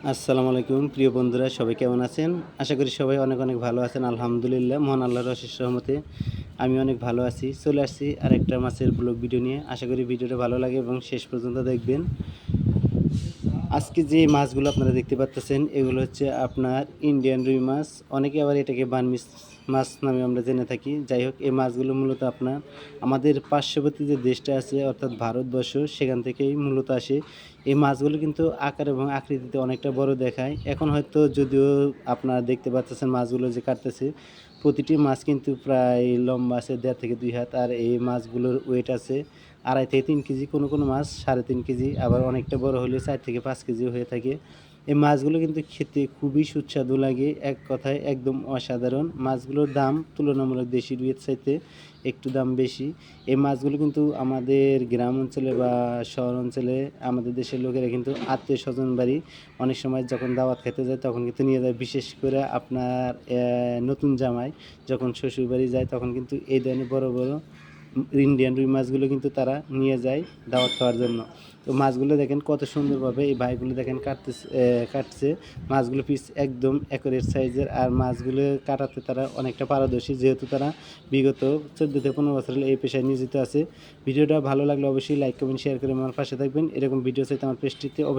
আসসালামু আলাইকুম প্রিয় বন্ধুরা, সবাই কেমন আছেন? আশা করি সবাই অনেক অনেক ভালো আছেন। আলহামদুলিল্লাহ, মহান আল্লাহর অশেষ রহমতে আমি অনেক ভালো আছি। চলে আসছি আরেকটা মাছের ব্লগ ভিডিও নিয়ে। আশা করি ভিডিওটা ভালো লাগে এবং শেষ পর্যন্ত দেখবেন। আজকে যে মাছগুলো আপনারা দেখতে পাচ্ছেন এগুলো হচ্ছে আপনার ইন্ডিয়ান রুই মাছ। অনেকে আবার এটাকে বানমিস মাছ নামে আমরা জেনে থাকি। যাই হোক, এই মাছগুলো মূলত আপনার আমাদের পার্শ্ববর্তী যে দেশটা আছে অর্থাৎ ভারতবর্ষ, সেখান থেকেই মূলত আসে। এই মাছগুলো কিন্তু আকার এবং আকৃতিতে অনেকটা বড় দেখায়। এখন হয়তো যদিও আপনারা দেখতে পাচ্ছেন মাছগুলো যে কাটতেছে, প্রতিটি মাছ কিন্তু প্রায় লম্বা আছে ১.৫ থেকে ২ হাত। আর এই মাছগুলোর ওয়েট আছে ২.৫ থেকে ৩ কেজি, কোনো মাছ ৩.৫ কেজি, আবার অনেকটা বড় হলে ৪ থেকে ৫ কেজিও হয়ে থাকে। এই মাছগুলো কিন্তু খেতে খুবই সুস্বাদু লাগে। এক কথায় একদম অসাধারণ। মাছগুলোর দাম তুলনামূলক দেশি রুইয়ের চাইতে একটু দাম বেশি। এই মাছগুলো কিন্তু আমাদের গ্রাম অঞ্চলে বা শহর অঞ্চলে আমাদের দেশের লোকেরা কিন্তু আত্মীয়স্বজন বাড়ি অনেক সময় যখন দাওয়াত খেতে যায় তখন কিন্তু নিয়ে যায়। বিশেষ করে আপনার নতুন জামাই যখন শ্বশুরবাড়ি যায় তখন কিন্তু এই ধরনের বড় বড় ইন্ডিয়ান রুই মাছগুলো কিন্তু তারা নিয়ে যায় দাওয়াত খাওয়ার জন্য। তো মাছগুলো দেখেন কত সুন্দরভাবে এই ভাইগুলো দেখেন কাটছে। মাছগুলো পিস একদম অ্যাকুরেট সাইজের। আর মাছগুলো কাটাতে তারা অনেকটা পারদর্শী, যেহেতু তারা বিগত 14 থেকে 15 বছর হলো এই পেশায় নিয়োজিত আছে। ভিডিওটা ভালো লাগলে অবশ্যই লাইক, কমেন্ট, শেয়ার করে আমার পাশে থাকবেন। এরকম ভিডিও চাইতে আমার পেজটিতে অবশ্যই